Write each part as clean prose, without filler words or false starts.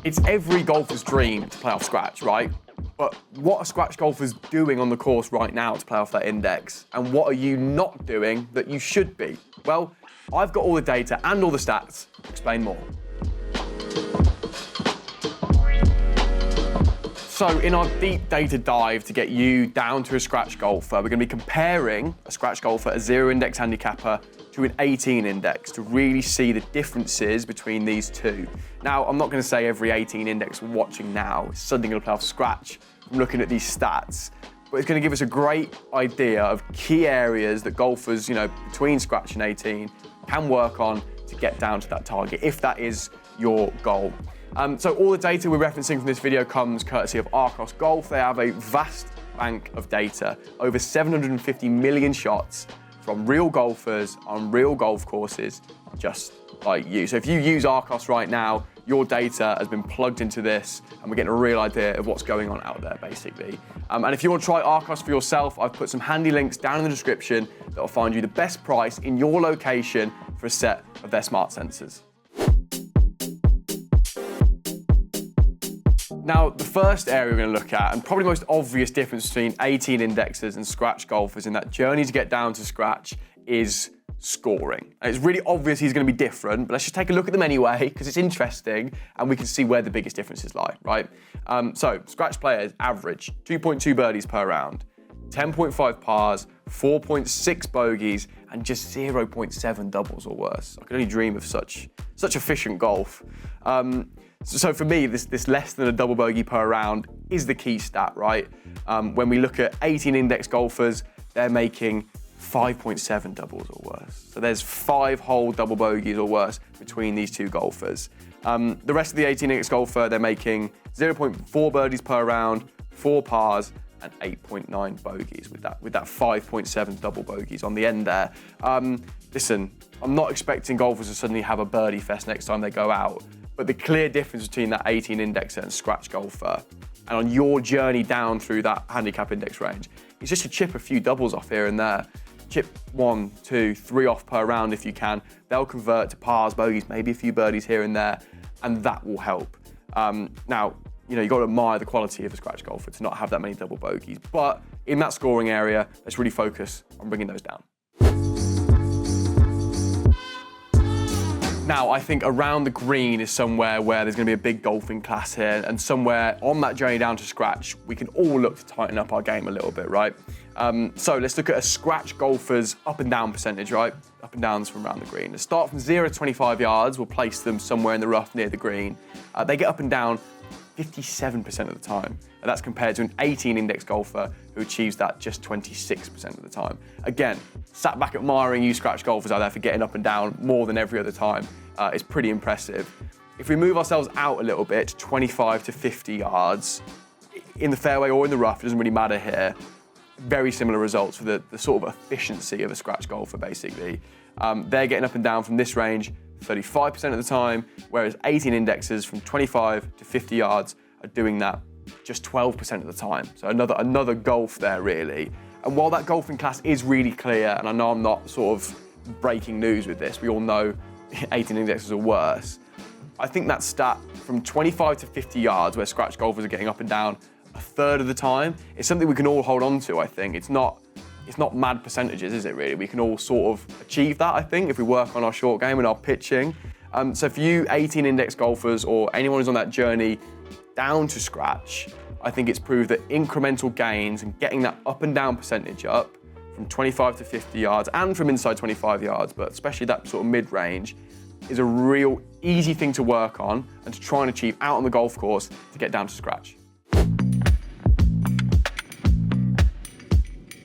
It's every golfer's dream to play off scratch, right? But what are scratch golfers doing on the course right now to play off that index? And what are you not doing that you should be? Well, I've got all the data and all the stats to explain more. So in our deep data dive to get you down to a scratch golfer, we're going to be comparing a scratch golfer, a 0 index handicapper, to an 18 index to really see the differences between these two. Now, I'm not going to say every 18 index we're watching now is suddenly going to play off scratch from looking at these stats, but it's going to give us a great idea of key areas that golfers, between scratch and 18 can work on to get down to that target, if that is your goal. So all the data we're referencing from this video comes courtesy of Arccos Golf. They have a vast bank of data, over 750 million shots from real golfers on real golf courses, just like you. So if you use Arccos right now, your data has been plugged into this, and we're getting a real idea of what's going on out there, basically. And if you want to try Arccos for yourself, I've put some handy links down in the description that will find you the best price in your location for a set of their smart sensors. Now, the first area we're going to look at, and probably the most obvious difference between 18 indexers and scratch golfers in that journey to get down to scratch, is scoring. And it's really obvious he's going to be different, but let's just take a look at them anyway, because it's interesting, and we can see where the biggest differences lie, right? So, scratch players average 2.2 birdies per round, 10.5 pars, 4.6 bogeys, and just 0.7 doubles or worse. I could only dream of such efficient golf. So for me, this less than a double bogey per round is the key stat, right? When we look at 18 index golfers, they're making 5.7 doubles or worse. So there's 5 whole double bogeys or worse between these two golfers. The rest of the 18 index golfer, they're making 0.4 birdies per round, 4 pars, and 8.9 bogeys with that 5.7 double bogeys on the end there. Listen, I'm not expecting golfers to suddenly have a birdie fest next time they go out, but the clear difference between that 18 indexer and scratch golfer, and on your journey down through that handicap index range, is just to chip a few doubles off here and there. Chip 1, 2, 3 off per round if you can. They'll convert to pars, bogeys, maybe a few birdies here and there, and that will help. Now, you've got to admire the quality of a scratch golfer to not have that many double bogeys, but in that scoring area, let's really focus on bringing those down. Now, I think around the green is somewhere where there's going to be a big golfing class here, and somewhere on that journey down to scratch, we can all look to tighten up our game a little bit, right? So let's look at a scratch golfer's up and down percentage, right? Up and downs from around the green. Let's start from 0 to 25 yards. We'll place them somewhere in the rough near the green. They get up and down 57% of the time. And that's compared to an 18 index golfer who achieves that just 26% of the time. Again, sat back admiring you scratch golfers out there for getting up and down more than every other time. It's pretty impressive. If we move ourselves out a little bit, 25 to 50 yards, in the fairway or in the rough, it doesn't really matter here. Very similar results for the sort of efficiency of a scratch golfer, basically. They're getting up and down from this range 35% of the time, whereas 18 indexers from 25 to 50 yards are doing that just 12% of the time. So another golf there, really. And while that golfing class is really clear, and I know I'm not sort of breaking news with this, we all know 18 indexers are worse, I think that stat from 25 to 50 yards, where scratch golfers are getting up and down a third of the time, is something we can all hold on to, I think. It's not mad percentages, is it really? We can all sort of achieve that, I think, if we work on our short game and our pitching. So for you 18 index golfers or anyone who's on that journey down to scratch, I think it's proved that incremental gains and getting that up and down percentage up from 25 to 50 yards and from inside 25 yards, but especially that sort of mid-range, is a real easy thing to work on and to try and achieve out on the golf course to get down to scratch.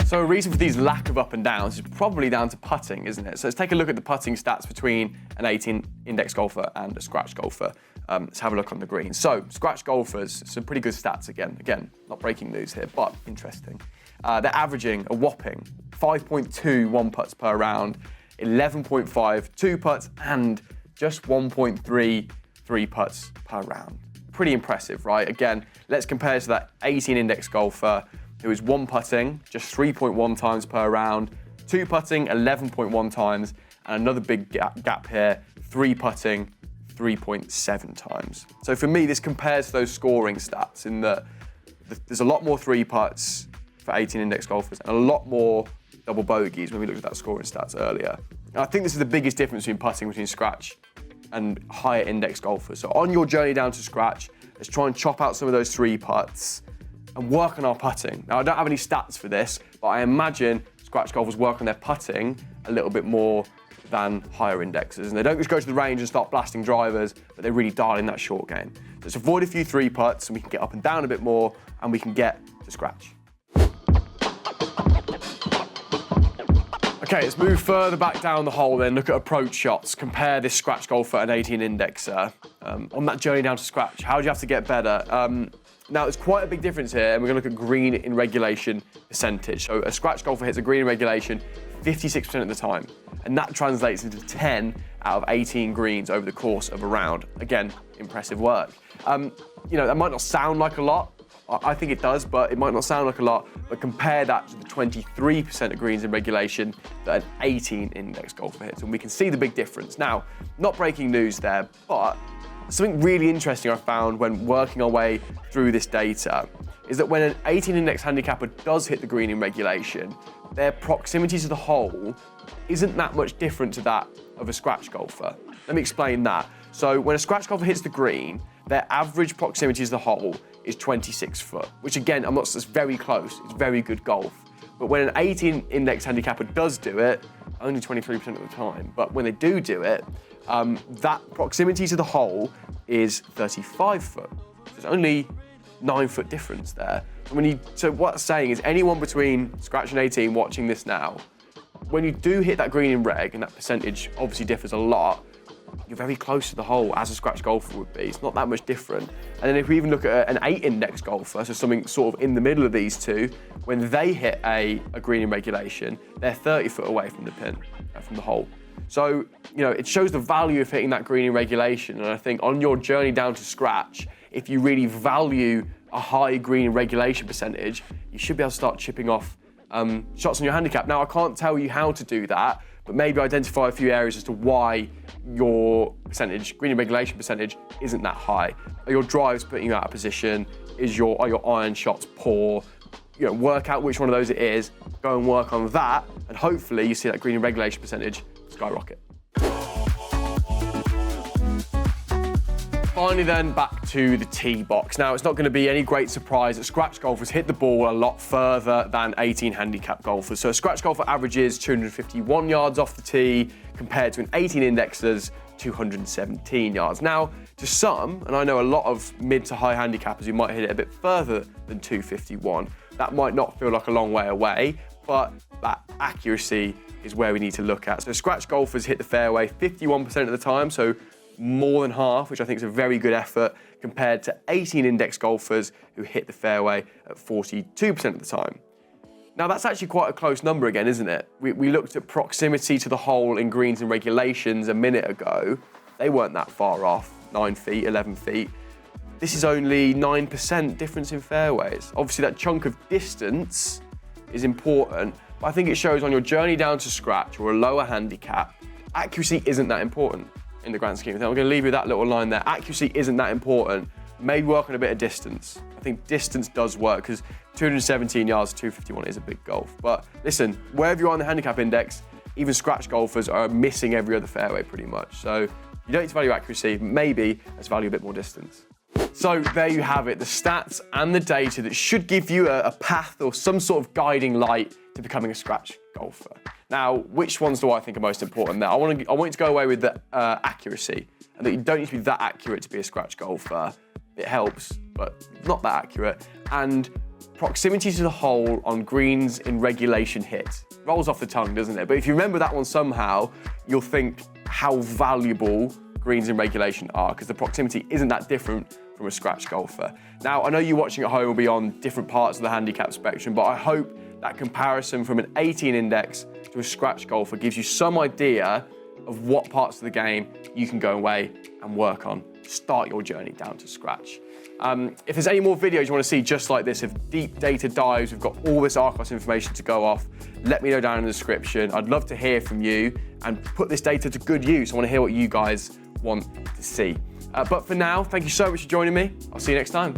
So a reason for these lack of up and downs is probably down to putting, isn't it? So let's take a look at the putting stats between an 18 index golfer and a scratch golfer. Let's have a look on the green. So scratch golfers, some pretty good stats again, not breaking news here, but interesting. They're averaging a whopping 5.2 one putts per round, 11.5 two putts, and just 1.3 three putts per round. Pretty impressive, right? Again, let's compare to that 18 index golfer who is one putting just 3.1 times per round, two putting 11.1 times, and another big gap here, three putting 3.7 times. So for me, this compares to those scoring stats in that there's a lot more three putts for 18 index golfers and a lot more double bogeys when we looked at that scoring stats earlier. And I think this is the biggest difference between putting between scratch and higher index golfers. So on your journey down to scratch, let's try and chop out some of those three putts and work on our putting. Now, I don't have any stats for this, but I imagine scratch golfers work on their putting a little bit more than higher indexes. And they don't just go to the range and start blasting drivers, but they really dial in that short game. So let's avoid a few three putts and we can get up and down a bit more and we can get to scratch. Okay, let's move further back down the hole then, look at approach shots, compare this scratch golfer and 18 indexer. On that journey down to scratch, how do you have to get better? Now, there's quite a big difference here, and we're going to look at green in regulation percentage. So a scratch golfer hits a green in regulation 56% of the time, and that translates into 10 out of 18 greens over the course of a round. Again, impressive work. You know, that might not sound like a lot. I think it does, but it might not sound like a lot. But compare that to the 23% of greens in regulation that an 18 index golfer hits, and we can see the big difference. Now, not breaking news there, but something really interesting I found when working our way through this data is that when an 18 index handicapper does hit the green in regulation, their proximity to the hole isn't that much different to that of a scratch golfer. Let me explain that. So when a scratch golfer hits the green, their average proximity to the hole is 26 foot, which again, it's very close, it's very good golf. But when an 18 index handicapper does do it, only 23% of the time, but when they do it, that proximity to the hole is 35 foot. There's only 9 foot difference there. So what it's saying is anyone between scratch and 18 watching this now, when you do hit that green in reg, and that percentage obviously differs a lot, you're very close to the hole as a scratch golfer would be. It's not that much different. And then if we even look at an 8 index golfer, so something sort of in the middle of these two, when they hit a green in regulation, they're 30 foot away from the pin, from the hole. So, you know, it shows the value of hitting that green in regulation. And I think on your journey down to scratch, if you really value a high green in regulation percentage, you should be able to start chipping off shots on your handicap. Now, I can't tell you how to do that, but maybe identify a few areas as to why your percentage, green in regulation percentage, isn't that high. Are your drives putting you out of position? Are your iron shots poor? You know, work out which one of those it is, go and work on that, and hopefully you see that green in regulation percentage skyrocket. Finally then, back to the tee box. Now, it's not going to be any great surprise that scratch golfers hit the ball a lot further than 18 handicap golfers. So a scratch golfer averages 251 yards off the tee compared to an 18 indexer's 217 yards. Now, to some, and I know a lot of mid to high handicappers who might hit it a bit further than 251, that might not feel like a long way away, but that accuracy is where we need to look at. So scratch golfers hit the fairway 51% of the time, so more than half, which I think is a very good effort, compared to 18 index golfers who hit the fairway at 42% of the time. Now, that's actually quite a close number again, isn't it? We looked at proximity to the hole in greens and regulations a minute ago. They weren't that far off, 9 feet, 11 feet. This is only 9% difference in fairways. Obviously, that chunk of distance is important, but I think it shows on your journey down to scratch or a lower handicap, accuracy isn't that important in the grand scheme of things. I'm going to leave you with that little line there. Accuracy isn't that important. Maybe work on a bit of distance. I think distance does work because 217 yards, 251 is a big golf. But listen, wherever you are on the handicap index, even scratch golfers are missing every other fairway pretty much. So you don't need to value accuracy, maybe let's value a bit more distance. So there you have it, the stats and the data that should give you a path or some sort of guiding light to becoming a scratch golfer. Now, which ones do I think are most important there? I want you to go away with the accuracy, and that you don't need to be that accurate to be a scratch golfer. It helps, but not that accurate. And proximity to the hole on greens in regulation hit. Rolls off the tongue, doesn't it? But if you remember that one somehow, you'll think how valuable greens in regulation are, because the proximity isn't that different from a scratch golfer. Now, I know you watching at home will be on different parts of the handicap spectrum, but I hope that comparison from an 18 index to a scratch golfer gives you some idea of what parts of the game you can go away and work on. Start your journey down to scratch. If there's any more videos you want to see just like this, of deep data dives, we've got all this Arccos information to go off, let me know down in the description. I'd love to hear from you and put this data to good use. I want to hear what you guys want to see. But for now, thank you so much for joining me. I'll see you next time.